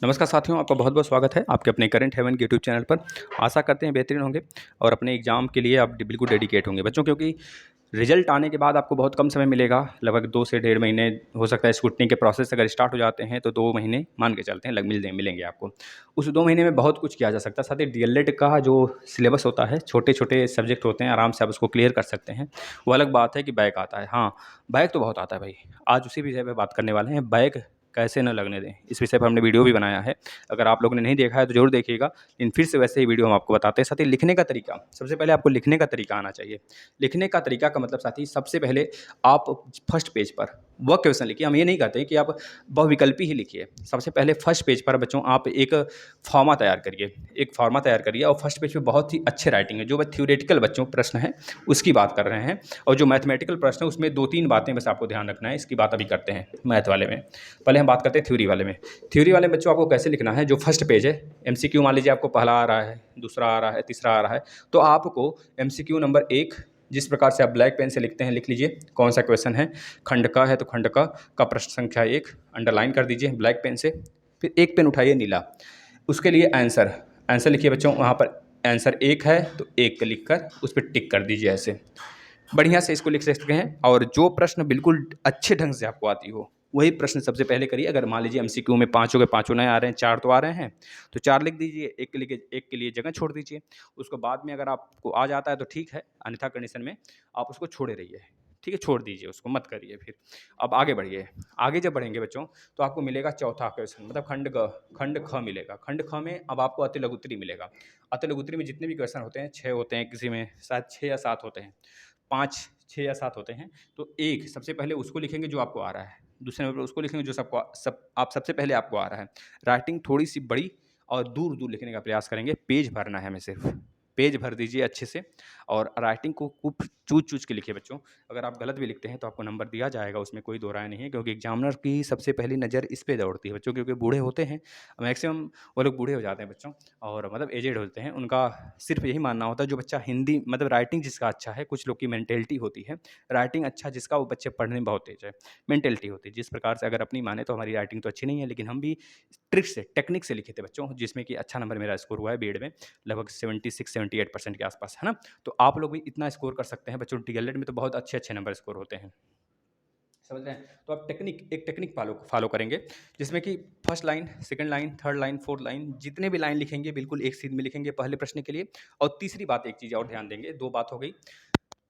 नमस्कार साथियों, आपका बहुत-बहुत स्वागत है आपके अपने करंट हेवन के यूट्यूब चैनल पर। आशा करते हैं बेहतरीन होंगे और अपने एग्ज़ाम के लिए आप बिल्कुल डेडिकेट होंगे बच्चों, क्योंकि रिज़ल्ट आने के बाद आपको बहुत कम समय मिलेगा, लगभग 2 से डेढ़ महीने हो सकता है। स्क्रूटनी के प्रोसेस अगर स्टार्ट हो जाते हैं तो 2 महीने मान के चलते हैं मिलेंगे आपको। उस 2 महीने में बहुत कुछ किया जा सकता है। साथ ही डीएलएड का जो सिलेबस होता है, छोटे-छोटे सब्जेक्ट होते हैं, आराम से आप उसको क्लियर कर सकते हैं। वो अलग बात है कि बैक आता है। हाँ, बैक तो बहुत आता है भाई। आज उसी विषय पे बात करने वाले हैं, बैक कैसे ना लगने दें। इस विषय पर हमने वीडियो भी बनाया है। अगर आप लोगों ने नहीं देखा है तो ज़रूर देखिएगा। लेकिन फिर से वैसे ही वीडियो हम आपको बताते हैं। साथ ही लिखने का तरीका, सबसे पहले आपको लिखने का तरीका आना चाहिए। लिखने का तरीका का मतलब साथी, सबसे पहले आप फर्स्ट पेज पर वह क्वेश्चन लिखिए। हम ये नहीं कहते कि आप बहुविकल्पी ही लिखिए। सबसे पहले फर्स्ट पेज पर बच्चों आप एक फॉर्मा तैयार करिए। एक फॉर्मा तैयार करिए और फर्स्ट पेज पे बहुत ही अच्छे राइटिंग है। जो बस थ्योरेटिकल बच्चों प्रश्न है उसकी बात कर रहे हैं, और जो मैथमेटिकल प्रश्न है उसमें 2-3 बातें बस आपको ध्यान रखना है। इसकी बात अभी करते हैं मैथ वाले में। पहले हम बात करते हैं थ्योरी वाले में। थ्योरी वाले में बच्चों आपको कैसे लिखना है, जो फर्स्ट पेज है, एमसीक्यू मान लीजिए आपको पहला आ रहा है, दूसरा आ रहा है, तीसरा आ रहा है, तो आपको एमसीक्यू नंबर 1 जिस प्रकार से आप ब्लैक पेन से लिखते हैं लिख लीजिए। कौन सा क्वेश्चन है, खंड का है तो खंड का प्रश्न संख्या 1 अंडरलाइन कर दीजिए ब्लैक पेन से। फिर एक पेन उठाइए नीला, उसके लिए आंसर आंसर लिखिए बच्चों। वहाँ पर आंसर 1 है तो 1 लिख कर उस पर टिक कर दीजिए। ऐसे बढ़िया से इसको लिख सकते हैं। और जो प्रश्न बिल्कुल अच्छे ढंग से आपको आती हो वही प्रश्न सबसे पहले करिए। अगर मान लीजिए एमसीक्यू में पाँचों के पाँचों नए आ रहे हैं, 4 तो आ रहे हैं, तो 4 लिख दीजिए, एक के लिए जगह छोड़ दीजिए। उसको बाद में अगर आपको आ जाता है तो ठीक है, अन्यथा कंडीशन में आप उसको छोड़े रहिए। ठीक है, छोड़ दीजिए उसको, मत करिए। फिर अब आगे बढ़िए। आगे जब बढ़ेंगे बच्चों तो आपको मिलेगा चौथा क्वेश्चन, मतलब खंड ख मिलेगा। खंड ख में अब आपको अति लघु उत्तरी मिलेगा। अति लघु उत्तरी में जितने भी क्वेश्चन होते हैं 6 होते हैं, किसी में शायद 6 या 7 होते हैं, 5, 6 या 7 होते हैं। तो एक सबसे पहले उसको लिखेंगे जो आपको आ रहा है, दूसरे नंबर पर उसको लिखेंगे जो सबसे पहले आपको आ रहा है। राइटिंग थोड़ी-सी बड़ी और दूर-दूर लिखने का प्रयास करेंगे। पेज भरना है हमें सिर्फ़, पेज भर दीजिए अच्छे से। और राइटिंग को खूब चूज-चूज के लिखिए बच्चों। अगर आप गलत भी लिखते हैं तो आपको नंबर दिया जाएगा, उसमें कोई दो राय नहीं है, क्योंकि एग्ज़ामिनर की सबसे पहली नज़र इस पे दौड़ती है बच्चों, क्योंकि बूढ़े होते हैं, मैक्सिमम वो लोग बूढ़े हो जाते हैं बच्चों, और मतलब एजेड होते हैं। उनका सिर्फ़ यही मानना होता है जो बच्चा हिंदी मतलब राइटिंग जिसका अच्छा है, कुछ लोग की मेंटालिटी होती है, राइटिंग अच्छा जिसका वो बच्चे पढ़ने में बहुत तेज़ है, मेंटालिटी होती है। जिस प्रकार से अगर अपनी माने तो हमारी राइटिंग तो अच्छी नहीं है, लेकिन हम भी ट्रिक से, टेक्निक से लिखे थे बच्चों, जिसमें कि अच्छा नंबर मेरा स्कोर हुआ है बीएड में, लगभग 76-78% के आसपास, है ना? तो आप लोग भी इतना स्कोर कर सकते हैं बच्चों। डीएलएड में तो बहुत अच्छे-अच्छे नंबर स्कोर होते हैं। समझ रहे हैं? तो आप एक टेक्निक फॉलो करेंगे, जिसमें कि first line, second line, third line, fourth line, जितने भी लाइन लिखेंगे बिल्कुल एक सीध में लिखेंगे पहले प्रश्न के लिए। और तीसरी बात, एक चीज़ और ध्यान देंगे, 2 बात हो गई।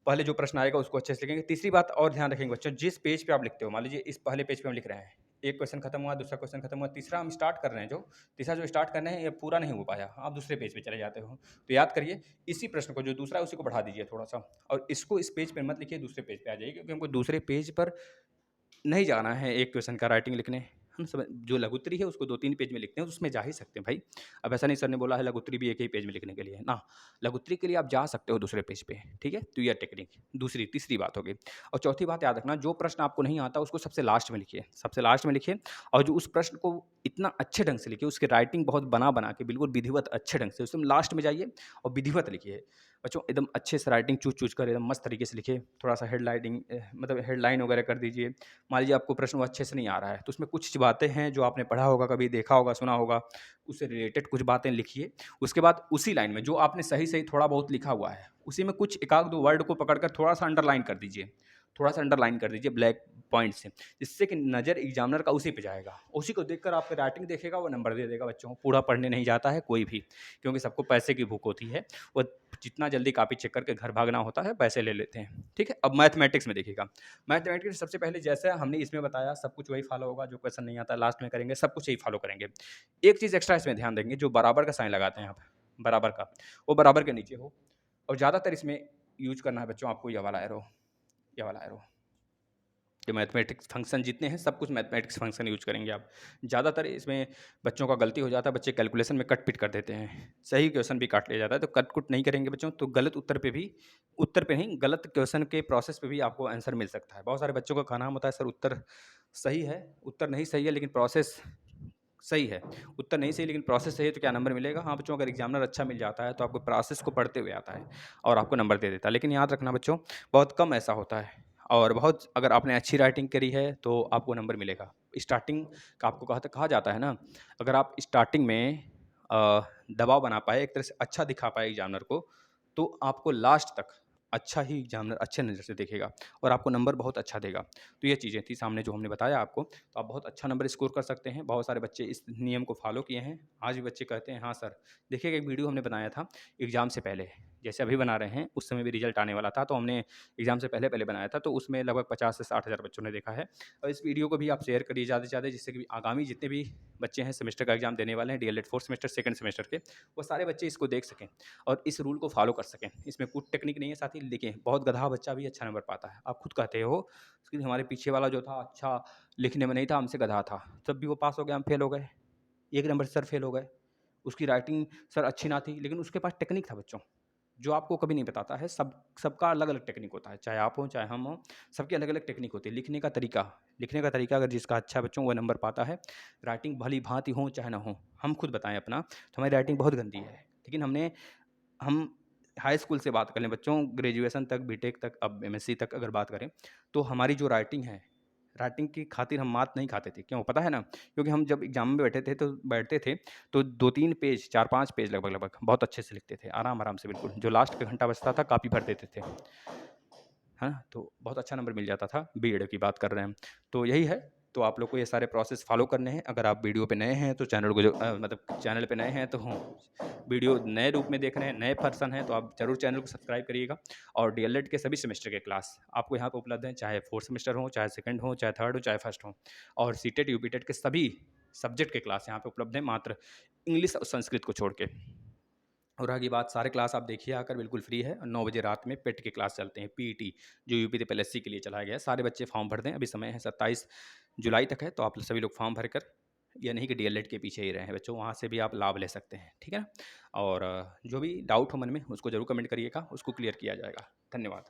पहले जो प्रश्न आएगा उसको अच्छे से लिखेंगे। तीसरी बात और ध्यान रखेंगे बच्चों, जिस पेज पे आप लिखते हो, मान लीजिए इस पहले पेज पे हम लिख रहे हैं, एक क्वेश्चन खत्म हुआ, दूसरा क्वेश्चन खत्म हुआ, तीसरा हम स्टार्ट कर रहे हैं, जो तीसरा जो स्टार्ट करना है ये पूरा नहीं हो पाया, आप दूसरे पेज पे चले जाते हो। तो याद करिए, इसी प्रश्न को जो दूसरा है उसी को बढ़ा दीजिए थोड़ा सा, और इसको इस पेज पे मत लिखिए, दूसरे पेज पे आ जाइए, क्योंकि हमको दूसरे पेज पर नहीं जाना है एक क्वेश्चन का राइटिंग लिखने। हम समझ, जो लघुत्तरी है उसको 2-3 पेज में लिखते हैं, तो उसमें जा ही सकते हैं भाई। अब ऐसा नहीं सर ने बोला है लघुत्तरी भी एक ही पेज में लिखने के लिए ना, लघुत्तरी के लिए आप जा सकते हो दूसरे पेज पे, ठीक है? तो यह टेक्निक दूसरी तीसरी बात हो गई। और चौथी बात याद रखना, जो प्रश्न आपको नहीं आता उसको सबसे लास्ट में लिखिए, सबसे लास्ट में लिखिए। और जो उस प्रश्न को इतना अच्छे ढंग से लिखिए, उसकी राइटिंग बहुत बना के बिल्कुल विधिवत अच्छे ढंग से, उसमें लास्ट में जाइए और विधिवत लिखिए बच्चों। एकदम अच्छे से राइटिंग चूज कर एकदम मस्त तरीके से लिखिए। थोड़ा सा हेडलाइटिंग मतलब हेडलाइन वगैरह कर दीजिए। मान लीजिए आपको प्रश्न वो अच्छे से नहीं आ रहा है, तो उसमें कुछ बातें हैं जो आपने पढ़ा होगा, कभी देखा होगा, सुना होगा, उससे रिलेटेड कुछ बातें लिखिए। उसके बाद उसी लाइन में जो आपने सही थोड़ा बहुत लिखा हुआ है, उसी में कुछ एक आध दो वर्ड को पकड़कर थोड़ा सा अंडरलाइन कर दीजिए, थोड़ा सा अंडरलाइन कर दीजिए ब्लैक पॉइंट से, जिससे कि नज़र एग्जामिनर का उसी पे जाएगा। उसी को देखकर आपकी राइटिंग देखेगा, वो नंबर दे देगा बच्चों। पूरा पढ़ने नहीं जाता है कोई भी, क्योंकि सबको पैसे की भूख होती है। वो जितना जल्दी कॉपी चेक करके घर भागना होता है, पैसे ले लेते हैं। ठीक है, अब मैथमेटिक्स में देखिएगा। मैथमेटिक्स सबसे पहले जैसे हमने इसमें बताया सब कुछ वही फॉलो होगा, जो क्वेश्चन नहीं आता लास्ट में करेंगे, सब कुछ यही फॉलो करेंगे। एक चीज़ एक्स्ट्रा इसमें ध्यान देंगे, जो बराबर का साइन लगाते हैं आप, बराबर का, वो बराबर के नीचे हो। और ज़्यादातर इसमें यूज करना है बच्चों आपको ये वाला एरो, ये वाला एरो। जो मैथमेटिक्स फंक्शन जितने हैं सब कुछ मैथमेटिक्स फंक्शन यूज करेंगे आप। ज़्यादातर इसमें बच्चों का गलती हो जाता है, बच्चे कैलकुलेशन में कट पिट कर देते हैं, सही क्वेश्चन भी काट लिया जाता है। तो कट कुट नहीं करेंगे बच्चों, तो गलत उत्तर पे भी, उत्तर पे नहीं, गलत क्वेश्चन के प्रोसेस पे भी आपको आंसर मिल सकता है। बहुत सारे बच्चों का कहना होता है सर उत्तर सही है, उत्तर नहीं सही है लेकिन प्रोसेस सही है, उत्तर नहीं सही लेकिन प्रोसेस सही है, तो क्या नंबर मिलेगा? हाँ बच्चों, अगर एग्जामिनर अच्छा मिल जाता है तो आपको प्रोसेस को पढ़ते हुए आता है और आपको नंबर दे देता है। लेकिन याद रखना बच्चों, बहुत कम ऐसा होता है। और बहुत अगर आपने अच्छी राइटिंग करी है तो आपको नंबर मिलेगा। स्टार्टिंग का आपको कहा जाता है ना, अगर आप स्टार्टिंग में दबाव बना पाए, एक तरह से अच्छा दिखा पाए एग्ज़ामिनर को, तो आपको लास्ट तक अच्छा ही एग्ज़ामिनर अच्छे नज़र से देखेगा और आपको नंबर बहुत अच्छा देगा। तो ये चीज़ें थी सामने जो हमने बताया आपको, तो आप बहुत अच्छा नंबर स्कोर कर सकते हैं। बहुत सारे बच्चे इस नियम को फ़ॉलो किए हैं। आज भी बच्चे कहते हैं हाँ सर, देखिए एक वीडियो हमने बनाया था एग्ज़ाम से पहले, जैसे अभी बना रहे हैं, उस समय भी रिज़ल्ट आने वाला था, तो हमने एग्ज़ाम से पहले बनाया था, तो उसमें लगभग 50 से 60 हज़ार बच्चों ने देखा है। और इस वीडियो को भी आप शेयर करिए ज़्यादा से ज़्यादा, जिससे कि आगामी जितने भी बच्चे हैं सेमेस्टर का एग्ज़ाम देने वाले हैं, DElEd 4th semester, second semester के, वो सारे बच्चे इसको देख सकें और इस रूल को फ़ॉलो कर सकें। इसमें कुछ टेक्निक नहीं है साथी, लेकिन बहुत गधा बच्चा भी अच्छा नंबर पाता है। आप खुद कहते हो कि हमारे पीछे वाला जो था अच्छा लिखने में नहीं था, हमसे गधा था, तब भी वो पास हो गया, हम फेल हो गए। 1 नंबर से सर फेल हो गए। उसकी राइटिंग सर अच्छी ना थी, लेकिन उसके पास टेक्निक था बच्चों, जो आपको कभी नहीं बताता है। सबका अलग-अलग टेक्निक होता है, चाहे आप हों, चाहे हम हों, सबकी अलग-अलग टेक्निक होती है। लिखने का तरीका अगर जिसका अच्छा है बच्चों, वो नंबर पाता है। राइटिंग भली-भाँति हो चाहे ना हो, हम खुद बताएँ अपना, तो हमारी राइटिंग बहुत गंदी है। लेकिन हम हाई स्कूल से बात कर लें बच्चों, ग्रेजुएशन तक, बीटेक तक, अब एमएससी तक अगर बात करें, तो हमारी जो राइटिंग है, राइटिंग की खातिर हम मात नहीं खाते थे। क्यों पता है ना? क्योंकि हम जब एग्ज़ाम में बैठते थे तो 2-3 पेज, 4-5 पेज लगभग-लगभग बहुत अच्छे से लिखते थे, आराम-आराम से बिल्कुल। जो लास्ट का घंटा बचता था, कॉपी भर देते थे। हाँ, तो बहुत अच्छा नंबर मिल जाता था, बीएड की बात कर रहे हैं हम। तो यही है, तो आप लोग को ये सारे प्रोसेस फ़ॉलो करने हैं। अगर आप वीडियो पे नए हैं तो चैनल को मतलब चैनल पे नए हैं तो वीडियो नए रूप में देख रहे हैं, नए पर्सन हैं तो आप ज़रूर चैनल को सब्सक्राइब करिएगा। और डीएलएड के सभी सेमेस्टर के क्लास आपको यहाँ पे उपलब्ध हैं, चाहे 4th सेमेस्टर हो, चाहे 2nd हो, चाहे 3rd हो, चाहे 1st हो। और सीटेट, यूपीटेट के सभी सब्जेक्ट के क्लास यहाँ पे उपलब्ध हैं, मात्र इंग्लिश और संस्कृत को छोड़ के। और रही बात, सारे क्लास आप देखिए आकर, बिल्कुल फ्री है। 9 बजे रात में पेट के क्लास चलते हैं, पीईटी, जो यूपी से पीएलएससी के लिए चलाया गया है। सारे बच्चे फॉर्म भर दें, अभी समय है 27 जुलाई तक है, तो आप सभी लोग फॉर्म भरकर, ये नहीं कि डीएलएड के पीछे ही रहे हैं बच्चों, वहाँ से भी आप लाभ ले सकते हैं, ठीक है ना? और जो भी डाउट हो मन में, उसको ज़रूर कमेंट करिएगा, उसको क्लियर किया जाएगा। धन्यवाद।